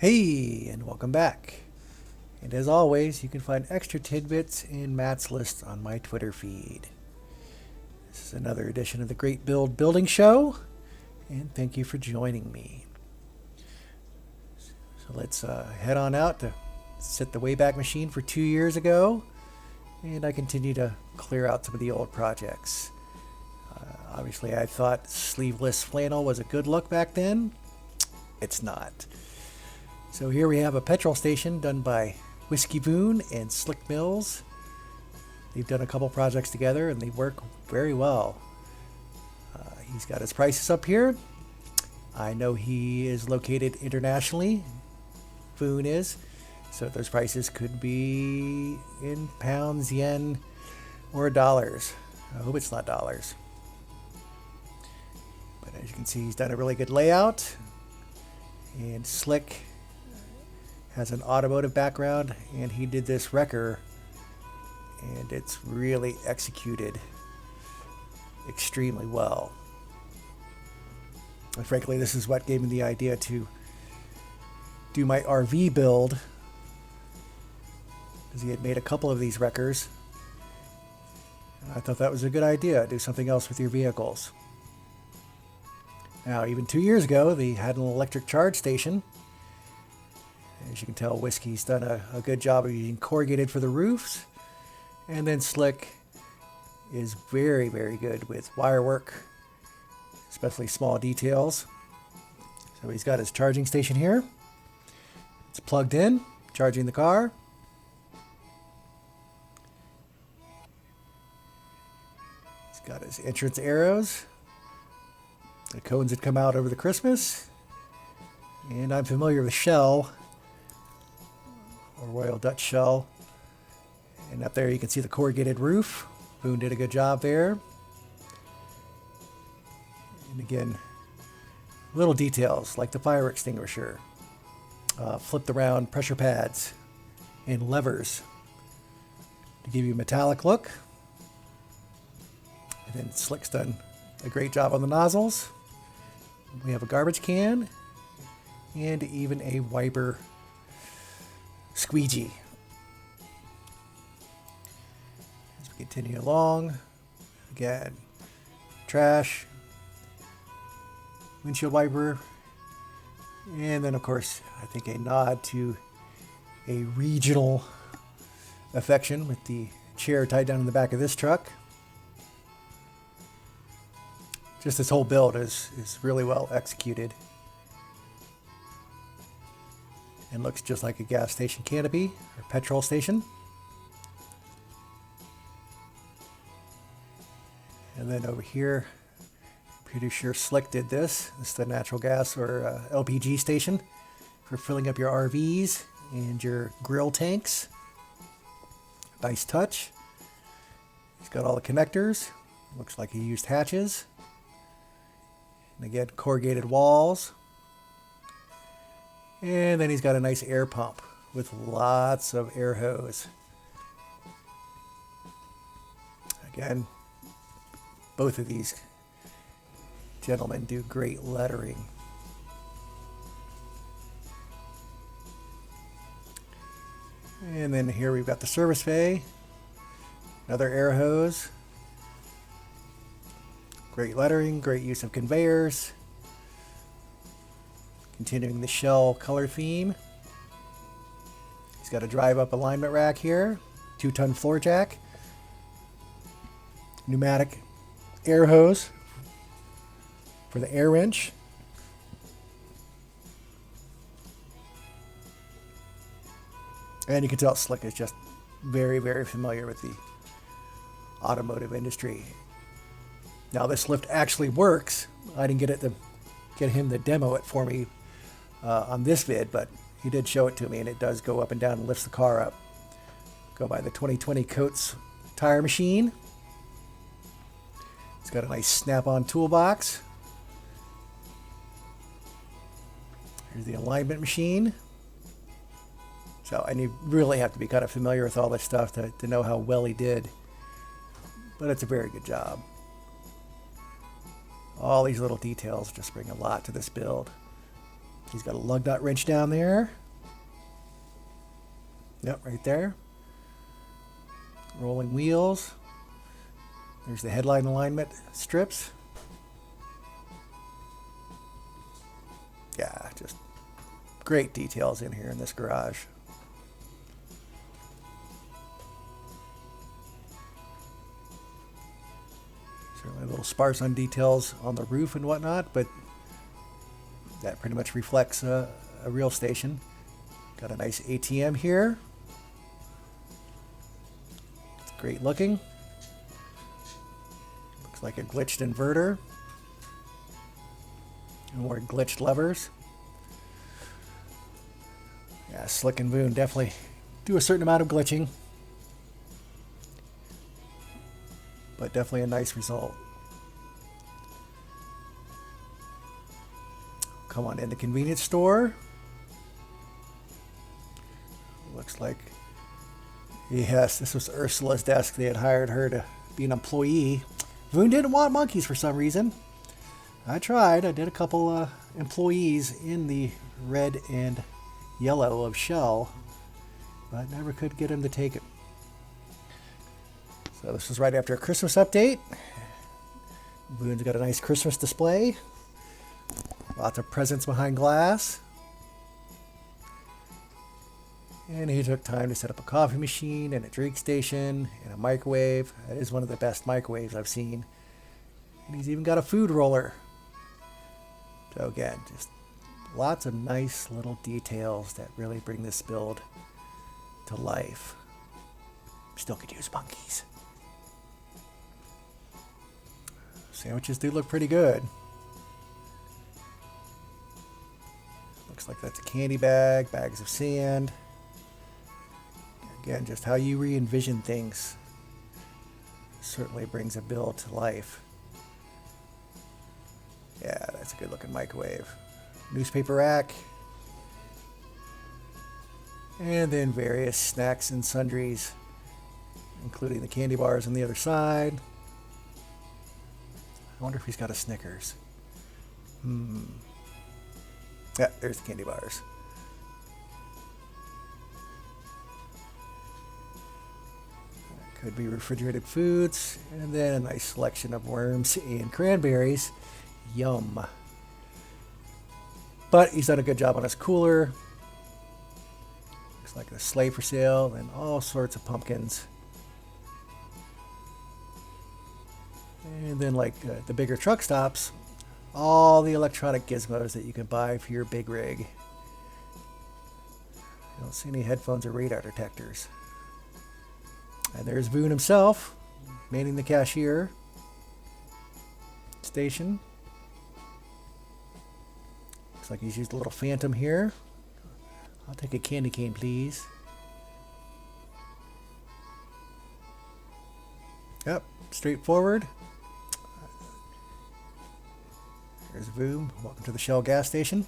Hey, and welcome back. And as always, you can find extra tidbits in Matt's list on my Twitter feed. This is another edition of the Great Build Building Show, and thank you for joining me. So let's head on out to set the Wayback Machine for 2 years ago, and I continue to clear out some of the old projects. Obviously, I thought sleeveless flannel was a good look back then. It's not. So here we have a petrol station done by WhiskeyVoon and SlickMills. They've done a couple projects together and they work very well. He's got his prices up here. I know he is located internationally. Voon is. So those prices could be in pounds, yen, or dollars. I hope it's not dollars. But as you can see, he's done a really good layout. And Slick has an automotive background, and he did this wrecker, and it's really executed extremely well. And frankly, this is what gave me the idea to do my RV build, because he had made a couple of these wreckers. I thought that was a good idea, do something else with your vehicles. Now, even 2 years ago, they had an electric charge station. As you can tell, Whiskey's done a good job of using corrugated for the roofs. And then Slick is very, very good with wire work, especially small details. So he's got his charging station here. It's plugged in, charging the car. He's got his entrance arrows. The cones had come out over the Christmas. And I'm familiar with Shell, or Royal Dutch Shell. And up there you can see the corrugated roof. Boone did a good job there. And again, little details like the fire extinguisher, flipped around pressure pads and levers to give you a metallic look. And then Slick's done a great job on the nozzles. We have a garbage can and even a wiper squeegee. As we continue along, again, trash, windshield wiper, and then of course I think a nod to a regional affection with the chair tied down in the back of this truck. Just this whole build is really well executed and looks just like a gas station canopy or petrol station. And then over here, pretty sure Slick did this. This is the natural gas or LPG station for filling up your RVs and your grill tanks. Nice touch. He's got all the connectors. Looks like he used hatches. And again, corrugated walls. And then he's got a nice air pump with lots of air hose. Again, both of these gentlemen do great lettering. And then here we've got the service bay, another air hose. Great lettering, great use of conveyors. Continuing the Shell color theme. He's got a drive-up alignment rack here, 2-ton floor jack, pneumatic air hose for the air wrench. And you can tell Slick is just very, very familiar with the automotive industry. Now this lift actually works. I didn't get him to demo it for me on this vid, but he did show it to me, and it does go up and down and lifts the car up. Go by the 2020 Coates tire machine. It's got a nice snap-on toolbox. Here's the alignment machine. So, and you really have to be kind of familiar with all this stuff to know how well he did. But it's a very good job. All these little details just bring a lot to this build. He's got a lug nut wrench down there. Yep, right there. Rolling wheels. There's the headline alignment strips. Yeah, just great details in here in this garage. Certainly a little sparse on details on the roof and whatnot, but that pretty much reflects a real station. Got a nice ATM here. It's great looking. Looks like a glitched inverter. And more glitched levers. Yeah, SlickVoon definitely do a certain amount of glitching. But definitely a nice result. Come on in the convenience store. Looks like, yes, this was Ursula's desk. They had hired her to be an employee. Voon didn't want monkeys for some reason. I tried. I did a couple employees in the red and yellow of Shell, but never could get him to take it. So this is right after a Christmas update. Voon's got a nice Christmas display. Lots of presents behind glass. And he took time to set up a coffee machine and a drink station and a microwave. That is one of the best microwaves I've seen. And he's even got a food roller. So again, just lots of nice little details that really bring this build to life. Still could use monkeys. Sandwiches do look pretty good. Looks like that's a candy bag, bags of sand. Again, just how you re-envision things certainly brings a build to life. Yeah, that's a good looking microwave. Newspaper rack. And then various snacks and sundries, including the candy bars on the other side. I wonder if he's got a Snickers. Yeah, there's the candy bars. Could be refrigerated foods, and then a nice selection of worms and cranberries. Yum. But he's done a good job on his cooler. Looks like a sleigh for sale, and all sorts of pumpkins. And then like the bigger truck stops, all the electronic gizmos that you can buy for your big rig. You don't see any headphones or radar detectors. And there's Voon himself, manning the cashier station. Looks like he's used a little phantom here. I'll take a candy cane, please. Yep, straightforward. There's Voon. Welcome to the Shell gas station.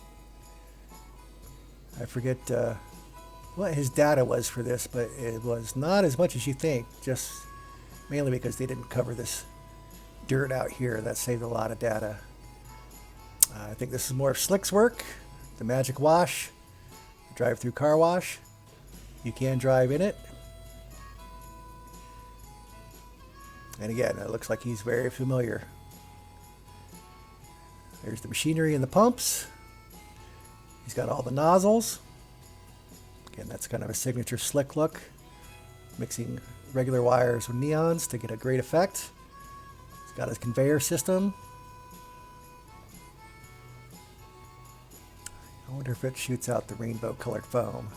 I forget what his data was for this, but it was not as much as you think, just mainly because they didn't cover this dirt out here. That saved a lot of data. I think this is more of Slick's work. The magic wash, drive-through car wash. You can drive in it. And again, it looks like he's very familiar. There's the machinery and the pumps. He's got all the nozzles. Again, that's kind of a signature Slick look. Mixing regular wires with neons to get a great effect. He's got his conveyor system. I wonder if it shoots out the rainbow colored foam.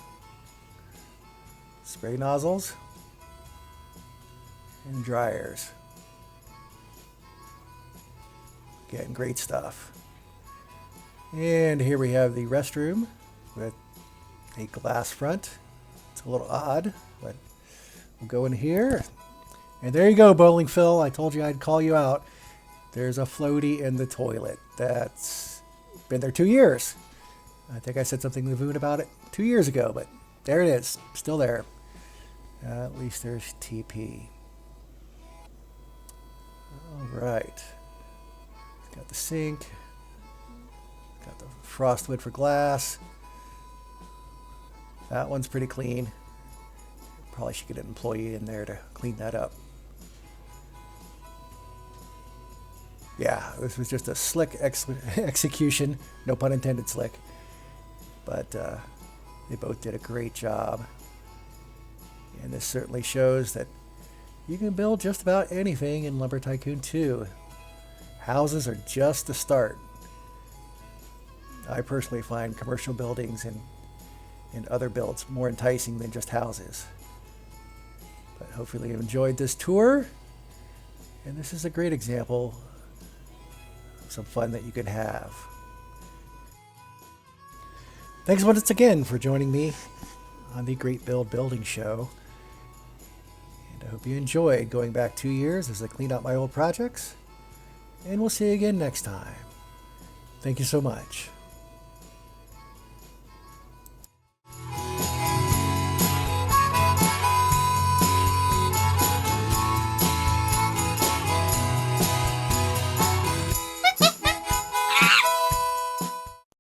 Spray nozzles. And dryers. Again, great stuff. And here we have the restroom with a glass front. It's a little odd, but we'll go in here. And there you go, Bowling Phil. I told you I'd call you out. There's a floaty in the toilet that's been there 2 years. I think I said something to Voon about it 2 years ago, but there it is, still there. At least there's TP. All right. Got the sink. Got the frost wood for glass. That one's pretty clean. Probably should get an employee in there to clean that up. Yeah, this was just a slick execution. No pun intended, slick. But they both did a great job. And this certainly shows that you can build just about anything in Lumber Tycoon 2. Houses are just the start. I personally find commercial buildings and other builds more enticing than just houses. But hopefully you enjoyed this tour. And this is a great example of some fun that you can have. Thanks once again for joining me on the Great Build Building Show. And I hope you enjoyed going back 2 years as I clean out my old projects. And we'll see you again next time. Thank you so much.